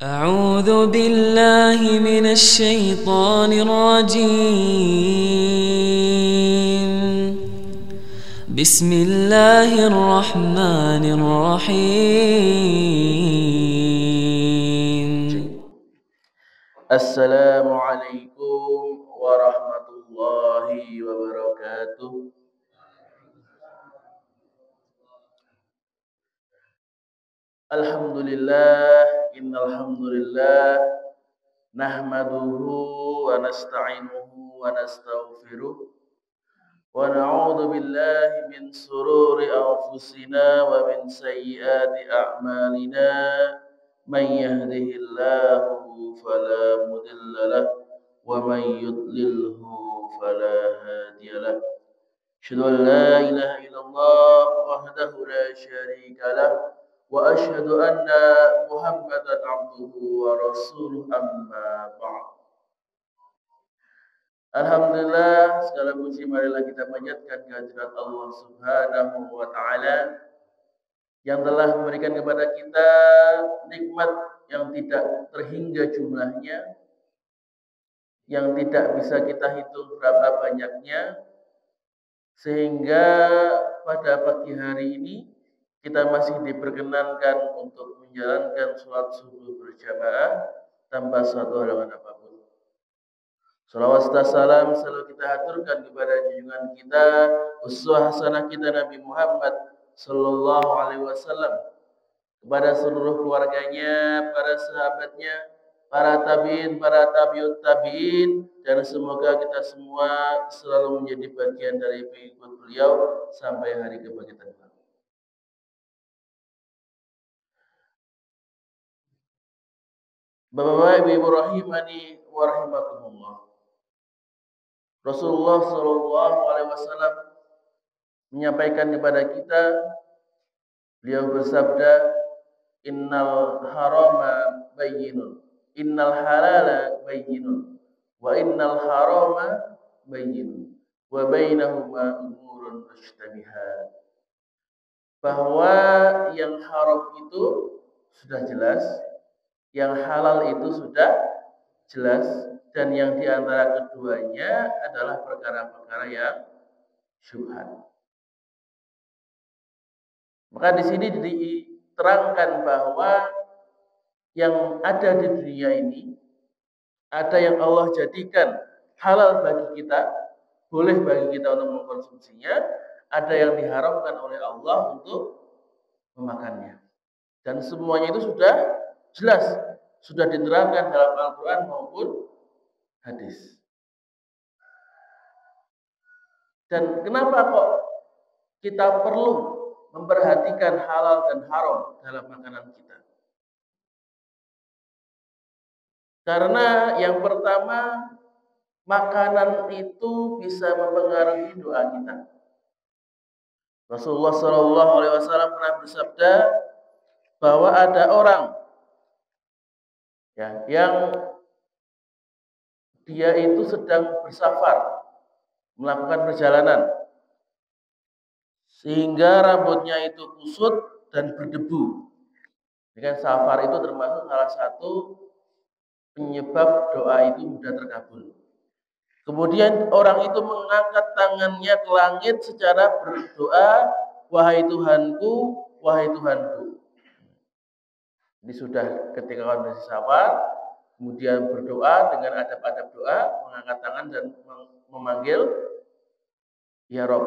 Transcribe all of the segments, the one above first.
أعوذ بالله من الشيطان الرجيم. بسم الله الرحمن الرحيم. السلام عليكم ورحمة الله وبركاته. Alhamdulillah, innalhamdulillah nahmaduhu wa nasta'inuhu wa nastaghfiruh wa na'udzu billahi min sururi anfusina wa min sayyiati a'malina. Man yahdihillahu fala mudilla lahu wa man yudlilhu fala hadiya lahu. Asyhadu an la ilaha illallah wahdahu la syarika lah wa asyhadu anna Muhammadan abduhu wa rasuluh, amma ba'd. Alhamdulillah, segala puji marilah kita panjatkan kehadirat Allah Subhanahu wa taala yang telah memberikan kepada kita nikmat yang tidak terhingga jumlahnya, yang tidak bisa kita hitung berapa banyaknya, sehingga pada pagi hari ini kita masih diperkenankan untuk menjalankan sholat subuh berjamaah tanpa suatu halangan apapun. Salawat serta salam selalu kita haturkan kepada junjungan kita, uswah hasanah kita Nabi Muhammad sallallahu alaihi wasallam, kepada seluruh keluarganya, para sahabatnya, para tabi'in, para tabi'ut tabi'in, dan semoga kita semua selalu menjadi bagian dari pengikut beliau sampai hari kebangkitan. Bapak-bapak, ibu-ibu rahimani wa rahimakumullah. Rasulullah sallallahu alaihi wasallam menyampaikan kepada kita, beliau bersabda, innal harama bayyinun, innal halala bayyinun, wa innal harama bayyinun, wa bainahuma umurun mushtabihat. Bahwa yang haram itu sudah jelas, yang halal itu sudah jelas, dan yang diantara keduanya adalah perkara-perkara yang syubhat. Maka di sini diterangkan bahwa yang ada di dunia ini ada yang Allah jadikan halal bagi kita, boleh bagi kita untuk mengkonsumsinya, ada yang diharamkan oleh Allah untuk memakannya. Dan semuanya itu sudah jelas, sudah diterangkan dalam Al-Quran maupun hadis. Dan kenapa kok kita perlu memperhatikan halal dan haram dalam makanan kita? Karena yang pertama, makanan itu bisa mempengaruhi doa kita. Rasulullah Shallallahu Alaihi Wasallam pernah bersabda bahwa ada orang yang dia itu sedang bersafar, melakukan perjalanan, sehingga rambutnya itu kusut dan berdebu. Dengan safar itu termasuk salah satu penyebab doa itu mudah terkabul. Kemudian orang itu mengangkat tangannya ke langit secara berdoa, wahai Tuhanku, wahai Tuhanku. Ini sudah ketika kondisi safar, kemudian berdoa dengan adab-adab doa, mengangkat tangan dan memanggil ya Rob.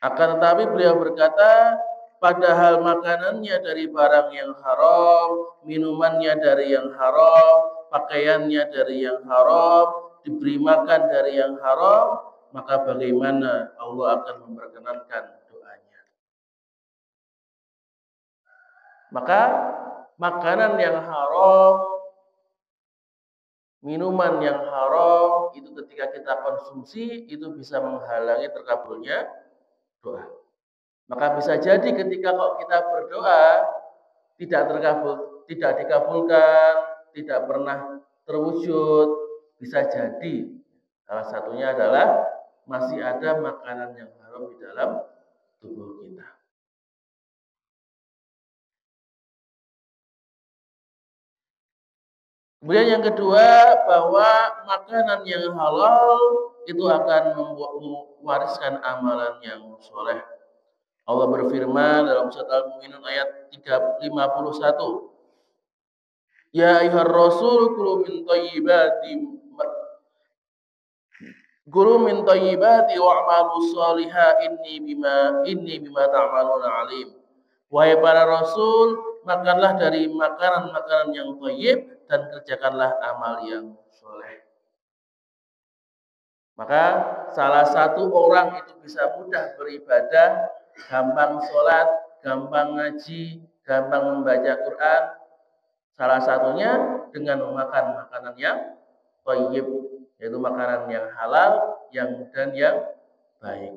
Akan tetapi beliau berkata, padahal makanannya dari barang yang haram, minumannya dari yang haram, pakaiannya dari yang haram, diberi makan dari yang haram, maka bagaimana Allah akan memperkenankan doanya? Maka makanan yang haram, minuman yang haram, itu ketika kita konsumsi, itu bisa menghalangi terkabulnya doa. Maka bisa jadi ketika kok kita berdoa tidak terkabul, tidak dikabulkan, tidak pernah terwujud, bisa jadi salah satunya adalah masih ada makanan yang haram di dalam tubuh kita. Kemudian yang kedua, bahwa makanan yang halal itu akan mewariskan amalan yang soleh. Allah berfirman dalam surat Al-Mu'minun ayat 51. Ya ayyuhar rasul kulu min thayyibati wa'malu shaliha inni bima ta'maluna alim. Wahai para rasul, makanlah dari makanan-makanan yang thayyib dan kerjakanlah amal yang soleh. Maka salah satu orang itu bisa mudah beribadah, gampang sholat, gampang ngaji, gampang membaca Quran. Salah satunya dengan memakan makanan yang thayyib, yaitu makanan yang halal, yang dan yang baik.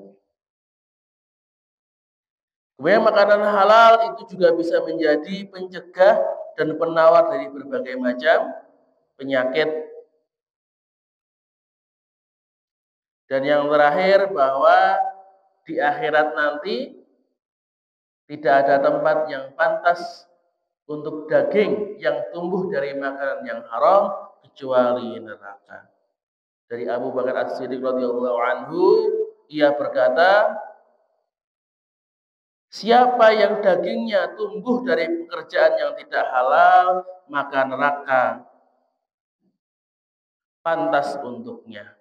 Kemudian makanan halal itu juga bisa menjadi pencegah dan penawar dari berbagai macam penyakit. Dan yang terakhir, bahwa di akhirat nanti tidak ada tempat yang pantas untuk daging yang tumbuh dari makanan yang haram kecuali neraka. Dari Abu Bakar As-Siddiq radhiyallahu anhu, ia berkata, siapa yang dagingnya tumbuh dari pekerjaan yang tidak halal, maka neraka pantas untuknya.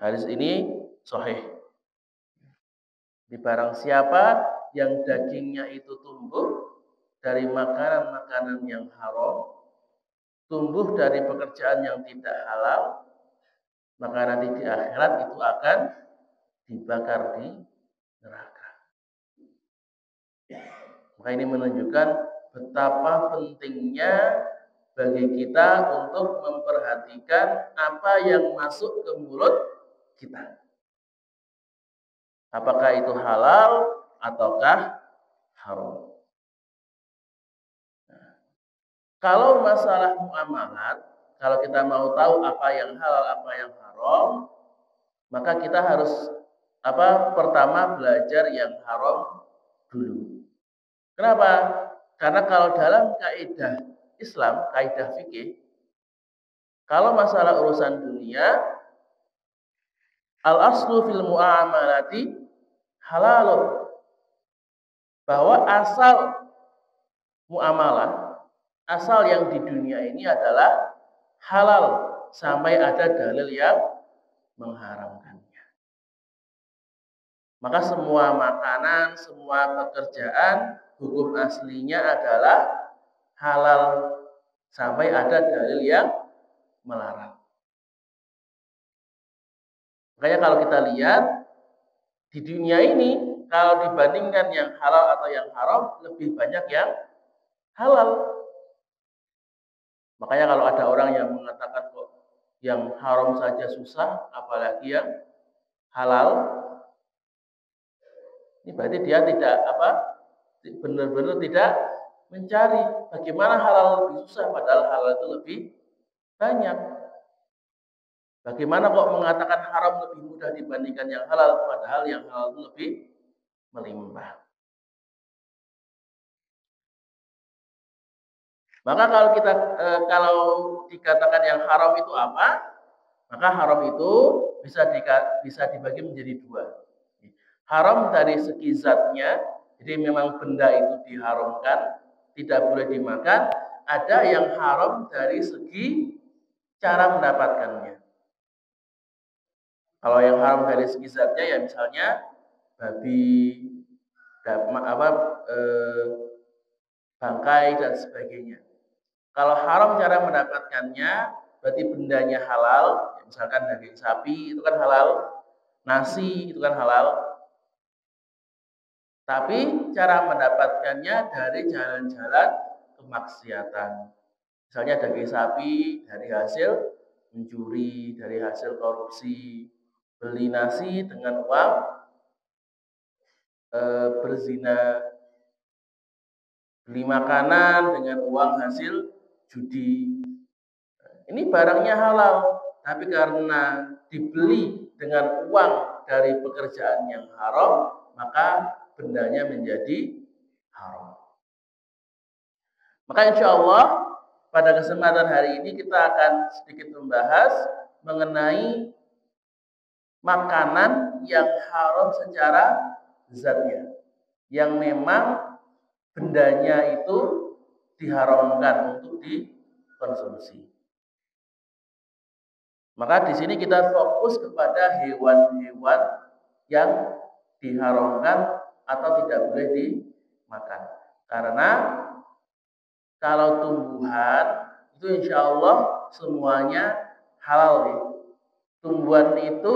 Hadis ini sahih. Di barang siapa yang dagingnya itu tumbuh dari makanan-makanan yang haram, tumbuh dari pekerjaan yang tidak halal, maka nanti di akhirat itu akan dibakar di neraka. Maka ini menunjukkan betapa pentingnya bagi kita untuk memperhatikan apa yang masuk ke mulut kita. Apakah itu halal ataukah haram. Nah, kalau masalah muamalat, kalau kita mau tahu apa yang halal, apa yang haram, maka kita harus pertama belajar yang haram dulu. Kenapa? Karena kalau dalam kaidah Islam, kaidah fikih, kalau masalah urusan dunia, al-aslu fil muamalati halalun. Bahwa asal muamalah, asal yang di dunia ini adalah halal sampai ada dalil yang mengharamkannya. Maka semua makanan, semua pekerjaan, hukum aslinya adalah halal sampai ada dalil yang melarang. Makanya kalau kita lihat di dunia ini, kalau dibandingkan yang halal atau yang haram, lebih banyak yang halal. Makanya kalau ada orang yang mengatakan kok yang haram saja susah, apalagi yang halal, ini berarti dia tidak benar-benar tidak mencari bagaimana halal lebih susah, padahal halal itu lebih banyak. Bagaimana kok mengatakan haram lebih mudah dibandingkan yang halal, padahal yang halal itu lebih melimpah. Maka kalau dikatakan yang haram itu apa? Maka haram itu bisa dibagi menjadi dua. Haram dari segi zatnya, jadi memang benda itu diharamkan, tidak boleh dimakan. Ada yang haram dari segi cara mendapatkannya. Kalau yang haram dari segi zatnya, ya misalnya babi, bangkai dan sebagainya. Kalau haram cara mendapatkannya, berarti bendanya halal. Misalkan daging sapi itu kan halal, nasi itu kan halal. Tapi cara mendapatkannya dari jalan-jalan kemaksiatan. Misalnya daging sapi dari hasil mencuri, dari hasil korupsi, beli nasi dengan uang berzina, beli makanan dengan uang hasil judi. Ini barangnya halal, tapi karena dibeli dengan uang dari pekerjaan yang haram, maka bendanya menjadi haram. Maka insya Allah pada kesempatan hari ini kita akan sedikit membahas mengenai makanan yang haram secara zatnya, yang memang bendanya itu diharamkan untuk dikonsumsi. Maka di sini kita fokus kepada hewan-hewan yang diharamkan atau tidak boleh dimakan. Karena kalau tumbuhan itu insya Allah semuanya halal ya. Tumbuhan itu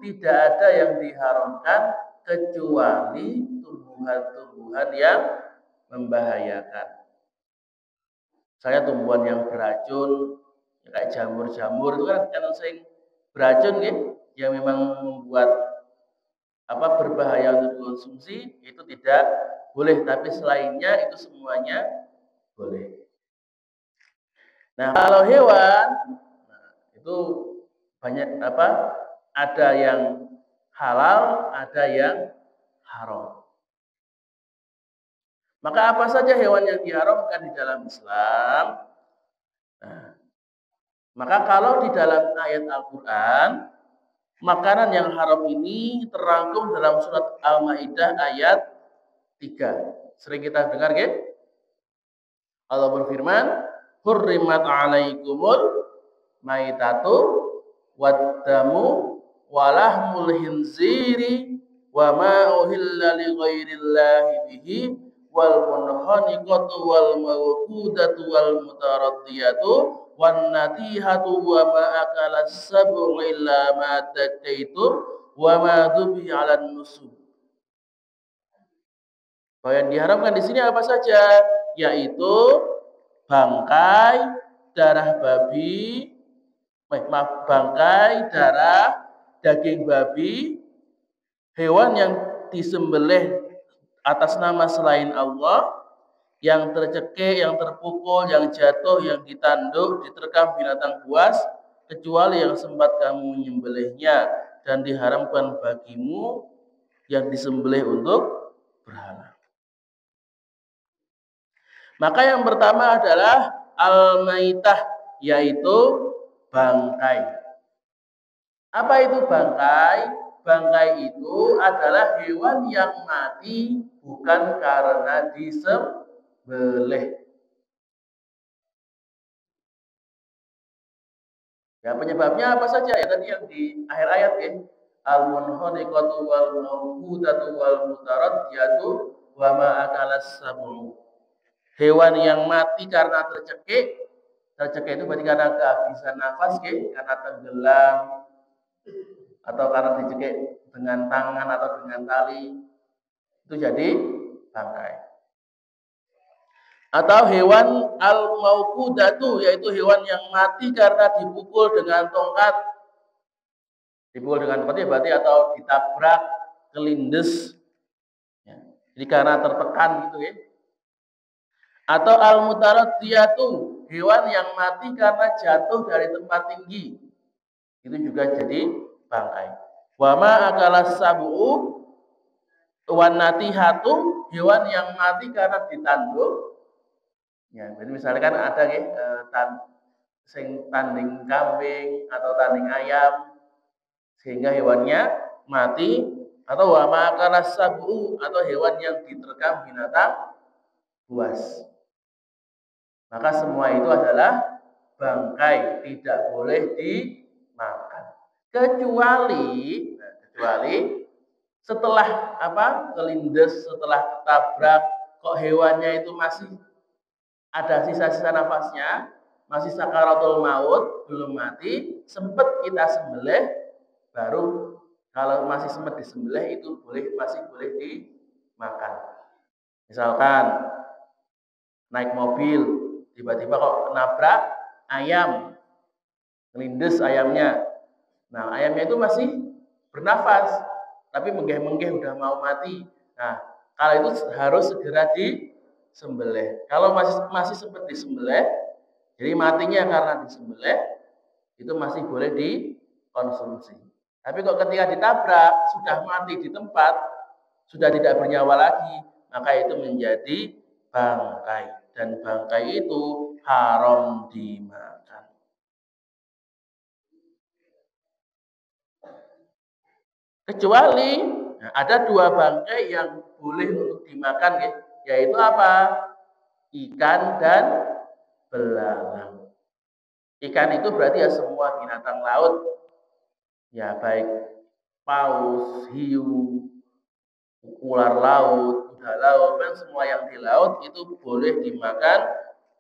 tidak ada yang diharamkan kecuali tumbuhan-tumbuhan yang membahayakan. Saya tumbuhan yang beracun, ya kayak jamur-jamur itu kan sering beracun ya, yang memang membuat berbahaya untuk dikonsumsi, itu tidak boleh. Tapi selainnya itu semuanya boleh. Nah, kalau hewan itu banyak ada yang halal, ada yang haram. Maka apa saja hewan yang diharamkan di dalam Islam? Nah, maka kalau di dalam ayat Al-Quran, makanan yang haram ini terangkum dalam surat Al-Maidah ayat 3. Sering kita dengar kan? Allah berfirman, "Hurrimat 'alaikumul maitatu wad-damu walahmul khinziri wa ma uhilla li ghairillahi bihi wal munkhaniqatu wal mawqudatu wal mutaraddiyatu wan natihatu wa ma akalas sab'u illa ma takaitum wa ma dhubi 'alan nusub." Bahwa yang diharamkan di sini apa saja? Yaitu bangkai, darah babi, bangkai, darah, daging babi, hewan yang disembelih atas nama selain Allah, yang tercekik, yang terpukul, yang jatuh, yang ditanduk, diterkam binatang buas, kecuali yang sempat kamu menyembelihnya dan diharamkan bagimu yang disembelih untuk berhala. Maka yang pertama adalah al-maitah, yaitu bangkai. Apa itu bangkai? Bangkai itu adalah hewan yang mati bukan karena disembelih. Ya, penyebabnya apa saja? Ya tadi yang di akhir ayat ya. Al-munkhaniqatu wal mawqudatu wal mutaraddiyatu wa ma akalas sab'u. Hewan yang mati karena tercekik itu berarti karena kehabisan nafas, karena tenggelam, atau karena dicekik dengan tangan atau dengan tali, itu jadi bangkai. Atau hewan al-mawqudatu, yaitu hewan yang mati karena dipukul dengan tongkat. Dipukul dengan tongkat berarti atau ditabrak, kelindes, ya. Jadi karena tertekan gitu ya. Atau al-mutaraddiyatu, hewan yang mati karena jatuh dari tempat tinggi. Itu juga jadi bangkai. Wa ma akalas sab'u wan natihatu, hewan yang mati karena ditanduk. Ya, jadi misalkan ada sing tanding kambing atau tanding ayam sehingga hewannya mati, atau wa ma akalas sab'u, atau hewan yang diterkam binatang buas. Maka semua itu adalah bangkai, tidak boleh dimakan. Kecuali setelah kelindes, setelah ketabrak, kok hewannya itu masih ada sisa-sisa nafasnya, masih sakaratul maut, belum mati, sempat kita sembelih, baru kalau masih sempat disembelih itu masih boleh dimakan. Misalkan naik mobil, tiba-tiba kok nabrak ayam, kelindes ayamnya. Nah, ayamnya itu masih bernafas, tapi menggeh-menggeh udah mau mati. Nah, kalau itu harus segera disembelih. Kalau masih sempat disembelih, jadi matinya karena disembelih, itu masih boleh dikonsumsi. Tapi kok ketika ditabrak, sudah mati di tempat, sudah tidak bernyawa lagi, maka itu menjadi bangkai, dan bangkai itu haram dimakan. Kecuali ada dua bangkai yang boleh untuk dimakan, yaitu apa? Ikan dan belalang. Ikan itu berarti ya semua binatang laut, ya baik paus, hiu, ular laut, kuda laut, dan semua yang di laut itu boleh dimakan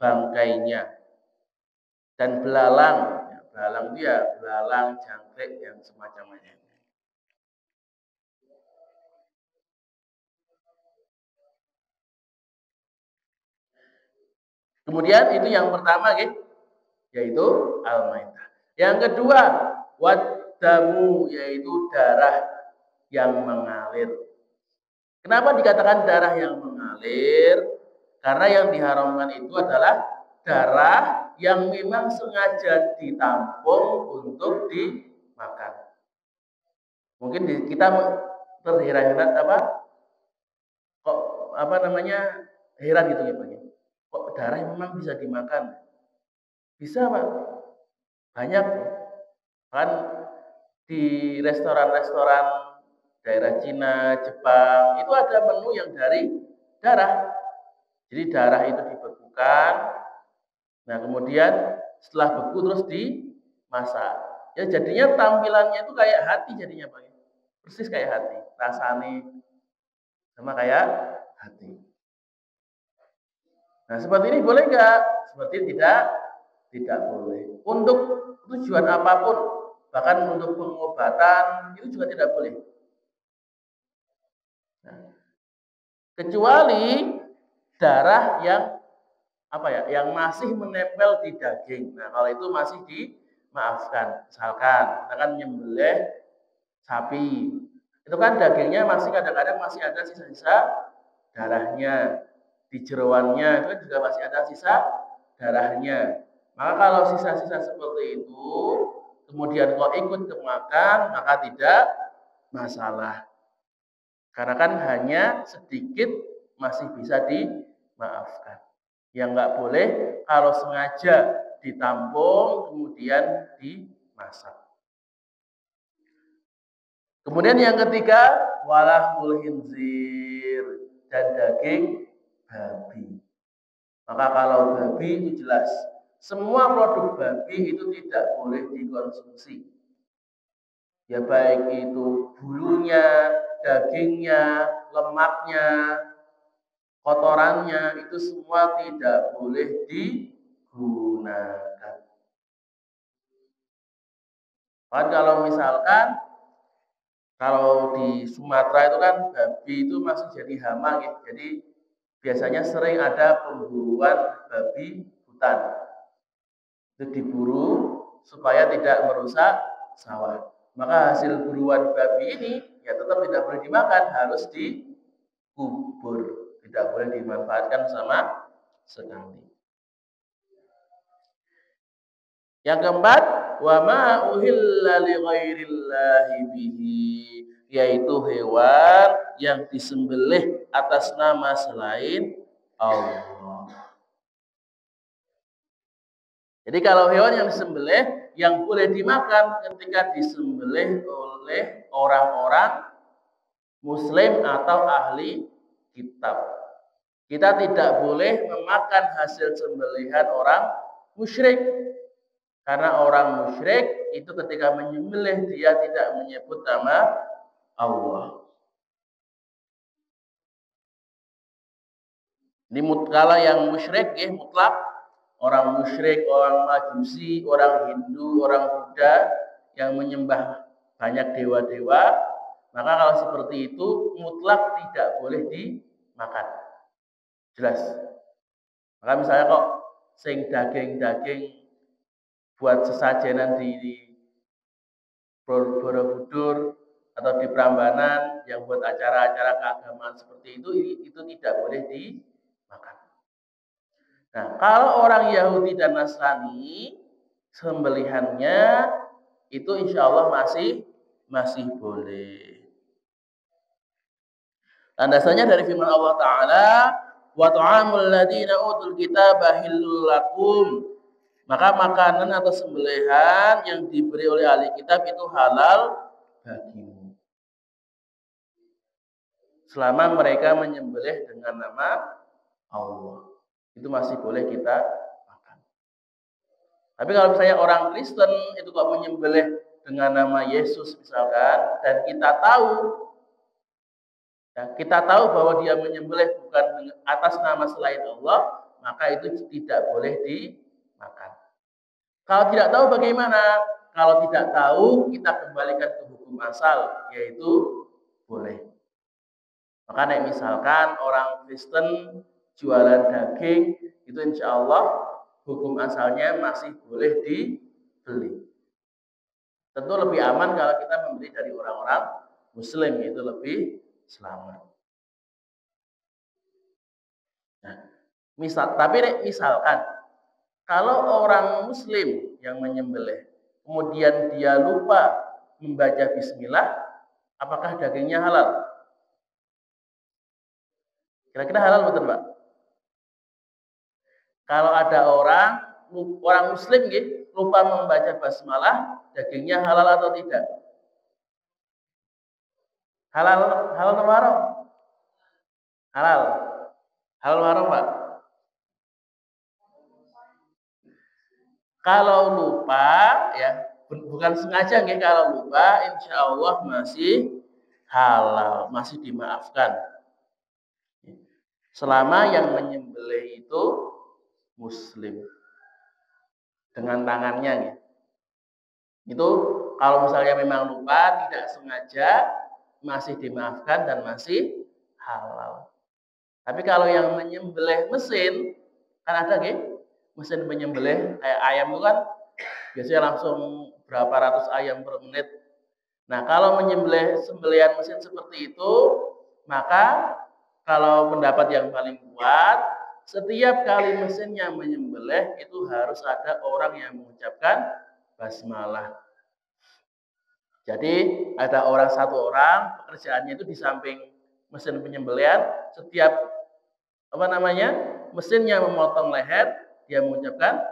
bangkainya. Dan belalang, belalang itu ya belalang, jangkrik, yang semacamnya. Kemudian itu yang pertama, yaitu al-maitah. Yang kedua, wadamu, yaitu darah yang mengalir. Kenapa dikatakan darah yang mengalir? Karena yang diharamkan itu adalah darah yang memang sengaja ditampung untuk dimakan. Mungkin kita terheran-heran heran gitu ya Pak. Kok darah memang bisa dimakan? Bisa Pak. Banyak kan di restoran-restoran daerah Cina, Jepang, itu ada menu yang dari darah. Jadi darah itu dibekukan, nah kemudian setelah beku terus dimasak. Ya jadinya tampilannya itu kayak hati jadinya Pak. Persis kayak hati, rasanya sama kayak hati. Nah seperti ini boleh nggak? Seperti tidak boleh. Untuk tujuan apapun, bahkan untuk pengobatan itu juga tidak boleh. Nah, kecuali darah yang masih menempel di daging. Nah kalau itu masih dimaafkan. Misalkan kita kan nyembelih sapi, itu kan dagingnya masih kadang-kadang masih ada sisa-sisa darahnya, di jeroannya itu kan juga masih ada sisa darahnya. Maka kalau sisa-sisa seperti itu kemudian kok ikut kemakan, maka tidak masalah. Karena kan hanya sedikit masih bisa dimaafkan. Yang nggak boleh kalau sengaja ditampung kemudian dimasak. Kemudian yang ketiga, walahmul khinzir, dan daging babi. Maka kalau babi itu jelas, semua produk babi itu tidak boleh dikonsumsi. Ya baik itu bulunya, dagingnya, lemaknya, kotorannya, itu semua tidak boleh digunakan. Kan kalau misalkan kalau di Sumatera itu kan babi itu masih jadi hama, jadi biasanya sering ada pemburuan babi hutan. Itu diburu supaya tidak merusak sawah. Maka hasil buruan babi ini ya tetap tidak boleh dimakan, harus dikubur, tidak boleh dimanfaatkan sama sekali. Yang keempat, wa ma uhilla li ghairillahi bihi, yaitu hewan yang disembelih atas nama selain Allah. Jadi kalau hewan yang disembelih yang boleh dimakan ketika disembelih oleh orang-orang muslim atau ahli kitab. Kita tidak boleh memakan hasil sembelihan orang musyrik. Karena orang musyrik itu ketika menyembelih dia tidak menyebut nama Allah. Ini kalau yang musyrik mutlak, orang musyrik, orang Majusi, orang Hindu, orang Buddha yang menyembah banyak dewa-dewa, maka kalau seperti itu mutlak tidak boleh dimakan. Jelas. Maka misalnya kok sing daging-daging buat sesajenan di Borobudur atau di Prambanan yang buat acara-acara keagamaan seperti itu tidak boleh dimakan. Nah, kalau orang Yahudi dan Nasrani sembelihannya itu insya Allah masih boleh. Landasannya dari firman Allah Ta'ala, wa ta'amul ladzina utul kitaba hillul lakum. Maka makanan atau sembelihan yang diberi oleh ahli kitab itu halal bagimu. Selama mereka menyembelih dengan nama Allah, itu masih boleh kita makan. Tapi kalau misalnya orang Kristen itu kok menyembelih dengan nama Yesus misalkan, dan kita tahu bahwa dia menyembelih bukan atas nama selain Allah, maka itu tidak boleh dimakan. Kalau tidak tahu bagaimana? Kalau tidak tahu, kita kembalikan ke hukum asal, yaitu boleh. Maka misalkan orang Kristen jualan daging, itu insya Allah hukum asalnya masih boleh dibeli. Tentu lebih aman kalau kita membeli dari orang-orang Muslim, itu lebih selamat. Nah, misalkan kalau orang Muslim yang menyembelih, kemudian dia lupa membaca bismillah, apakah dagingnya halal? Kira-kira halal betul, Pak? Kalau ada orang Muslim lupa membaca basmalah, dagingnya halal atau tidak? Halal atau haram? Halal. Halal haram, Pak? Kalau lupa, ya bukan sengaja kalau lupa, insya Allah masih halal, masih dimaafkan. Selama yang menyembelih itu Muslim dengan tangannya, itu kalau misalnya memang lupa, tidak sengaja, masih dimaafkan dan masih halal. Tapi kalau yang menyembelih mesin, kan ada mesin penyembelih kayak ayam itu kan biasanya langsung berapa ratus ayam per menit. Nah, kalau menyembelih sembelihan mesin seperti itu, maka kalau pendapat yang paling kuat, setiap kali mesinnya menyembelih itu harus ada orang yang mengucapkan basmalah. Jadi ada satu orang pekerjaannya itu di samping mesin penyembelihan, setiap mesinnya memotong leher, dia mengucapkan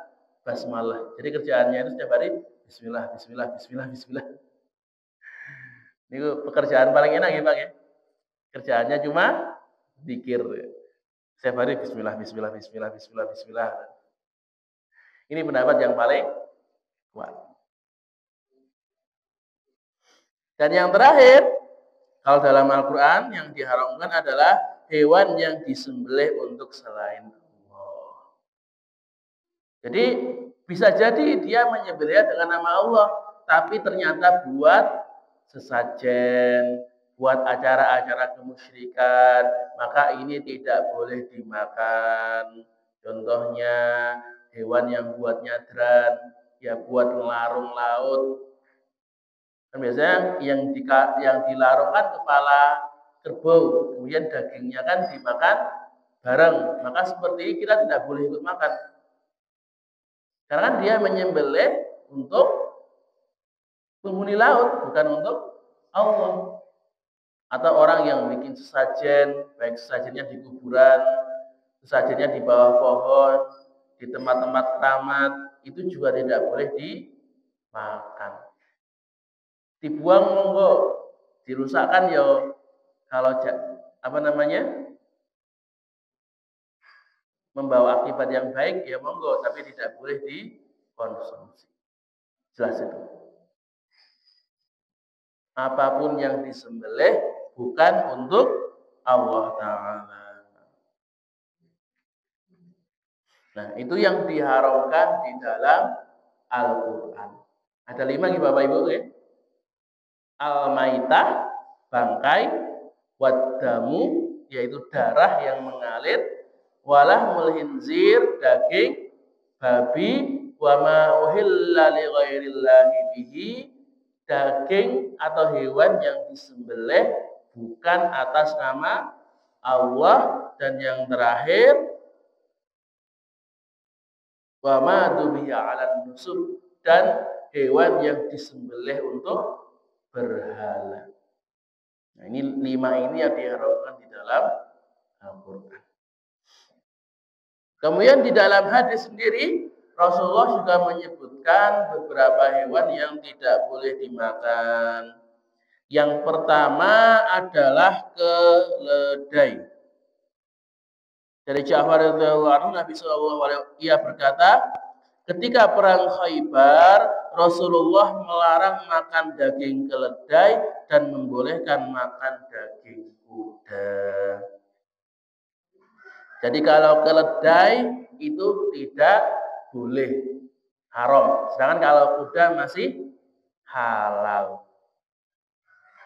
basmalah. Jadi kerjaannya itu setiap hari bismillah, bismillah, bismillah, bismillah. Ini pekerjaan paling enak ya Pak ya. Kerjaannya cuma zikir. Setiap hari bismillah, bismillah, bismillah, bismillah, bismillah. Ini pendapat yang paling kuat. Dan yang terakhir, kalau dalam Al-Quran yang diharamkan adalah hewan yang disembelih untuk selain Allah. Jadi bisa jadi dia menyembelih dengan nama Allah, tapi ternyata buat sesajen, buat acara-acara kemusyrikan, maka ini tidak boleh dimakan. Contohnya hewan yang buat nyadran, ya buat ngelarung laut. Kan biasanya yang dilarung kan kepala kerbau, kemudian dagingnya kan dimakan bareng. Maka seperti ini kita tidak boleh ikut makan. Karena kan dia menyembelih untuk penghuni laut, bukan untuk Allah. Atau orang yang bikin sesajen, baik sesajennya di kuburan, sesajennya di bawah pohon, di tempat-tempat keramat, itu juga tidak boleh dimakan. Dibuang monggo, dirusakkan ya kalau membawa akibat yang baik ya monggo, tapi tidak boleh dikonsumsi. Jelas itu. Apapun yang disembelih bukan untuk Allah Ta'ala. Nah, itu yang diharamkan di dalam Al-Quran. Ada 5 nih Bapak Ibu ya. Al-maitah, bangkai, wadamu, yaitu darah yang mengalir, walahmul khinzir, daging babi, wa ma uhilla li ghairillahi bihi, daging atau hewan yang disembelih bukan atas nama Allah, dan yang terakhir wa ma dubiya 'alan nusub, dan hewan yang disembelih untuk berhala. Nah, ini 5 ini yang diharamkan di dalam Al-Quran. Kemudian di dalam hadis sendiri Rasulullah juga menyebutkan beberapa hewan yang tidak boleh dimakan. Yang pertama adalah keledai. Dari Ja'far radhiyallahu anhu, Nabi sallallahu alaihi wasallam ia berkata, ketika perang Khaybar, Rasulullah melarang makan daging keledai dan membolehkan makan daging kuda. Jadi kalau keledai itu tidak boleh, haram. Sedangkan kalau kuda masih halal.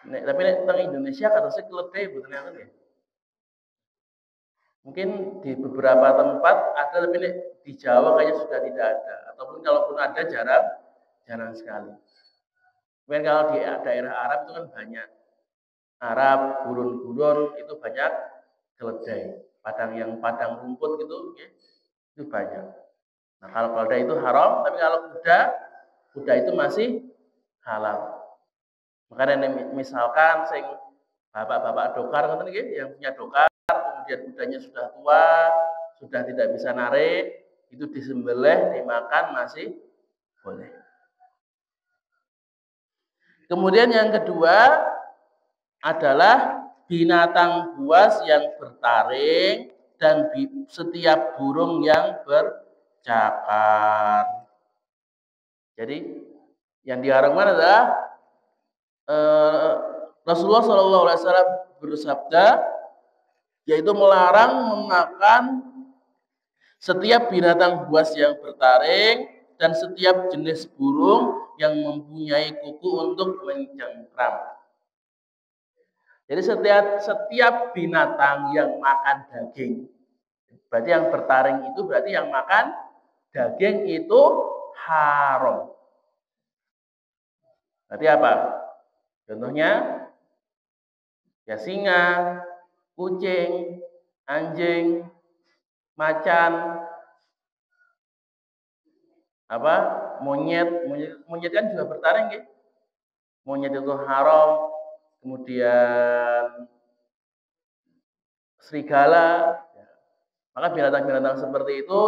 Tapi tentang Indonesia kata saya keledai betul ya. Mungkin di beberapa tempat ada, tapi di Jawa kayaknya sudah tidak ada. Ataupun kalaupun ada jarang sekali. Mungkin kalau di daerah Arab itu kan banyak. Arab, gurun-gurun itu banyak keledai. Padang rumput gitu, ya, itu banyak. Nah kalau keledai itu haram, tapi kalau kuda itu masih halal. Makanya misalkan bapak-bapak dokar yang punya dokar, kemudian kudanya sudah tua, sudah tidak bisa narik, itu disembelih, dimakan masih boleh. Kemudian yang kedua adalah binatang buas yang bertaring dan setiap burung yang bercakar. Jadi yang diharamkan adalah Rasulullah SAW bersabda, yaitu melarang memakan setiap binatang buas yang bertaring dan setiap jenis burung yang mempunyai kuku untuk mencengkram. Jadi setiap binatang yang makan daging, berarti yang bertaring itu berarti yang makan daging itu haram. Berarti apa? Contohnya ya singa, kucing, anjing, macan, monyet kan juga bertaring ya. Monyet itu haram. Kemudian serigala, maka binatang-binatang seperti itu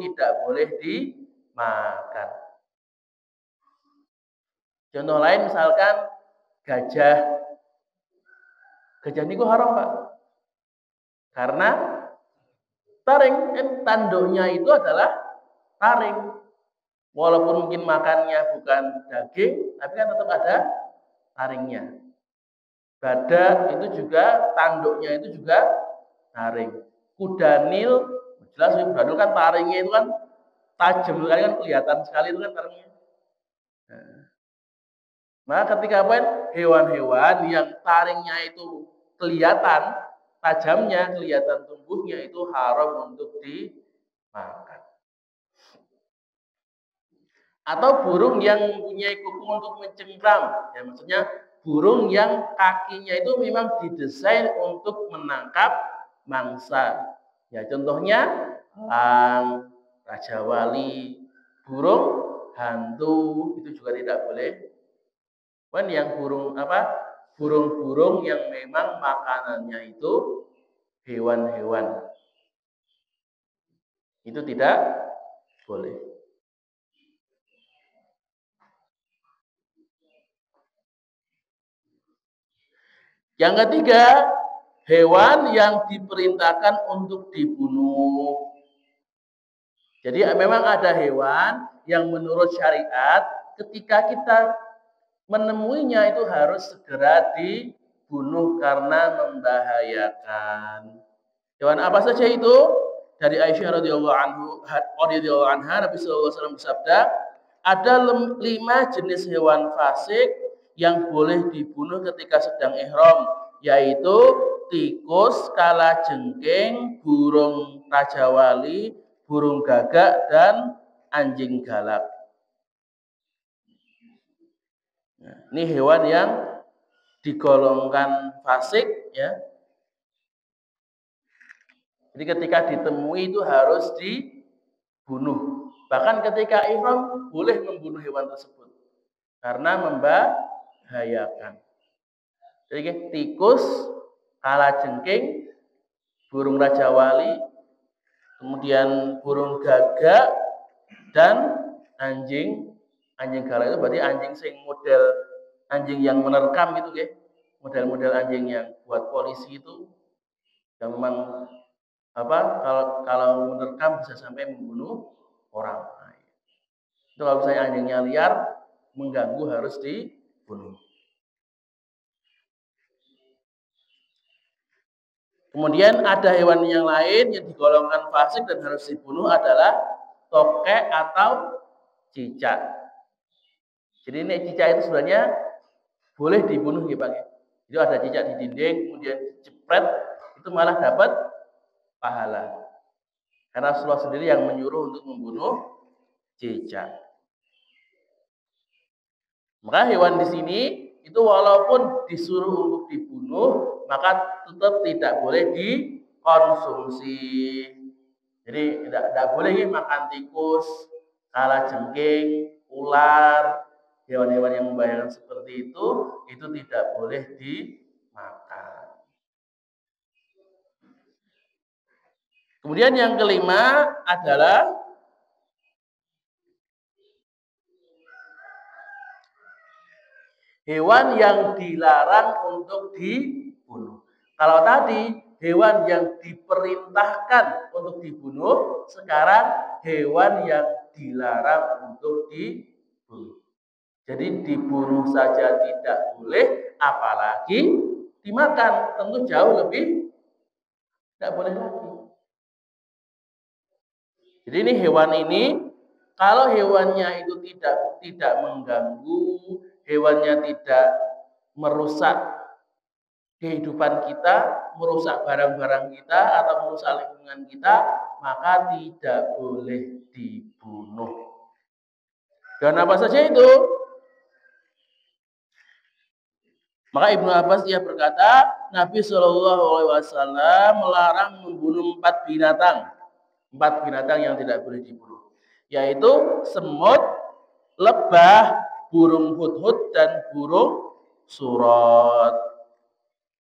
tidak boleh dimakan. Contoh lain misalkan gajah ini kok haram Pak? Karena taring, tanduknya itu adalah taring. Walaupun mungkin makannya bukan daging, tapi kan tetap ada taringnya. Badak itu juga, tanduknya itu juga taring. Kuda Nil, jelas kuda Nil kan taringnya itu kan tajam sekali, kan kelihatan sekali itu kan taringnya. Nah, ketika hewan-hewan yang taringnya itu kelihatan tajamnya, kelihatan tumbuhnya, itu haram untuk dimakan. Atau burung yang mempunyai kuku untuk mencengkram, ya maksudnya burung yang kakinya itu memang didesain untuk menangkap mangsa. Ya contohnya elang, raja wali, burung hantu itu juga tidak boleh. Kan yang burung-burung yang memang makanannya itu hewan-hewan. Itu tidak boleh. Yang ketiga, hewan yang diperintahkan untuk dibunuh. Jadi memang ada hewan yang menurut syariat ketika kita menemuinya itu harus segera dibunuh karena membahayakan. Hewan apa saja itu? Dari Aisyah radhiyallahu anha, Nabi sallallahu alaihi wasallam bersabda, ada 5 jenis hewan fasik yang boleh dibunuh ketika sedang ihram, yaitu tikus, kalajengking, burung raja wali, burung gagak, dan anjing galak. Nah, ini hewan yang digolongkan fasik, ya. Jadi ketika ditemui itu harus dibunuh. Bahkan ketika ihram boleh membunuh hewan tersebut karena membahayakan. Jadi tikus, kalajengking, burung raja wali, kemudian burung gagak, dan anjing galak. Itu berarti anjing sing model anjing yang menerkam itu ya, model-model anjing yang buat polisi itu yang memang kalau menerkam bisa sampai membunuh orang. Nah, itu kalau misalnya anjingnya liar mengganggu harus dibunuh. Kemudian ada hewan yang lain yang digolongkan fasik dan harus dibunuh adalah tokek atau cicak. Jadi ini cicak itu sebenarnya boleh dibunuh ya Bang ya. Jadi ada cicak di dinding kemudian jepret itu malah dapat pahala. Karena Rasulullah sendiri yang menyuruh untuk membunuh cicak. Maka hewan di sini itu walaupun disuruh untuk dibunuh, maka tetap tidak boleh dikonsumsi. Jadi tidak boleh makan tikus, kalajengking, ular, hewan-hewan yang membahayakan seperti itu tidak boleh dimakan. Kemudian yang kelima adalah hewan yang dilarang untuk dibunuh. Kalau tadi hewan yang diperintahkan untuk dibunuh, sekarang hewan yang dilarang untuk dibunuh. Jadi dibunuh saja tidak boleh, apalagi dimakan. Tentu jauh lebih tidak boleh lagi. Jadi ini hewan ini, kalau hewannya itu tidak mengganggu, hewannya tidak merusak kehidupan kita, merusak barang-barang kita atau merusak lingkungan kita, maka tidak boleh dibunuh. Dan apa saja itu? Maka Ibnu Abbas dia berkata, Nabi SAW melarang membunuh 4 binatang yang tidak boleh dibunuh, yaitu semut, lebah, burung hudhud dan burung surot.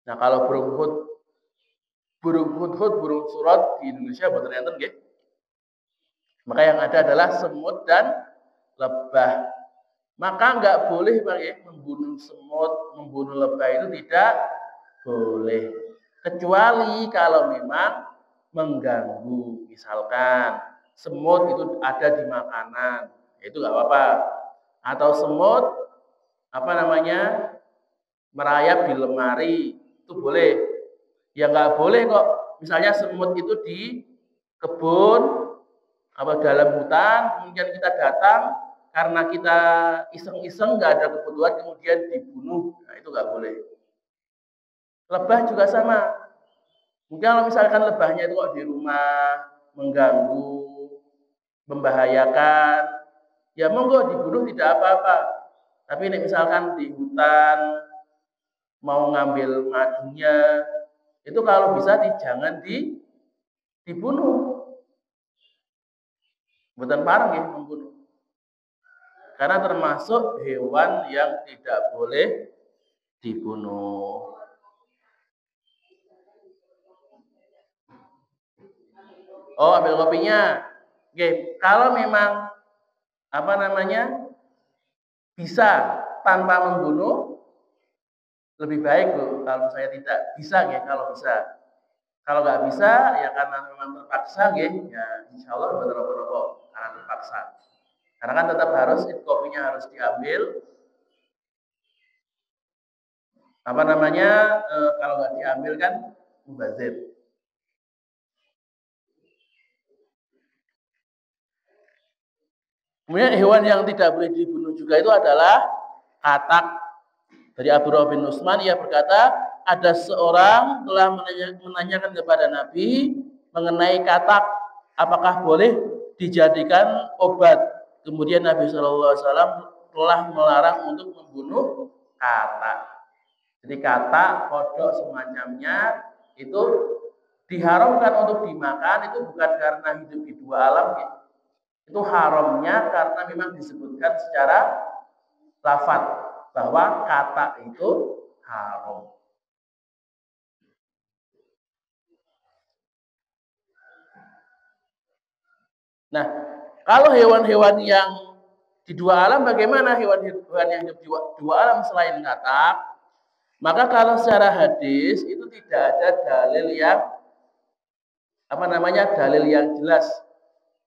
Nah, kalau burung hudhud, burung surot di Indonesia boten enten nggih. Maka yang ada adalah semut dan lebah. Maka enggak boleh Pak ya, membunuh semut, membunuh lebah itu tidak boleh. Kecuali kalau memang mengganggu. Misalkan semut itu ada di makanan, itu enggak apa-apa. Atau semut merayap di lemari, itu boleh. Ya enggak boleh kok. Misalnya semut itu di kebun dalam hutan, kemudian kita datang karena kita iseng-iseng nggak ada kebutuhan kemudian dibunuh, nah itu nggak boleh. Lebah juga sama. Mungkin kalau misalkan lebahnya itu kok di rumah mengganggu, membahayakan, ya monggo dibunuh tidak apa-apa. Tapi ini misalkan di hutan mau ngambil madunya, itu kalau bisa jangan dibunuh. Bukan parang ya membunuh. Karena termasuk hewan yang tidak boleh dibunuh. Oh, ambil kopinya. Oke, kalau memang bisa tanpa membunuh, lebih baik loh. Kalau saya tidak bisa ya, kalau bisa. Kalau nggak bisa ya karena memang terpaksa ya insya Allah betul-betul karena terpaksa. Karena kan tetap harus kopinya harus diambil. Kalau nggak diambil kan mubazir. Kemudian hewan yang tidak boleh dibunuh juga itu adalah katak. Dari Abdurrahman bin Utsman ia berkata, ada seorang telah menanyakan kepada Nabi mengenai katak, apakah boleh dijadikan obat. Kemudian Nabi SAW telah melarang untuk membunuh katak. Jadi katak, kodok semacamnya itu diharamkan untuk dimakan, itu bukan karena hidup di dua alam gitu. Itu haramnya karena memang disebutkan secara lafaz bahwa kata itu haram. Nah, kalau hewan-hewan yang di dua alam bagaimana hewan-hewan yang hidup di dua alam selain katak? Maka kalau secara hadis itu tidak ada dalil yang dalil yang jelas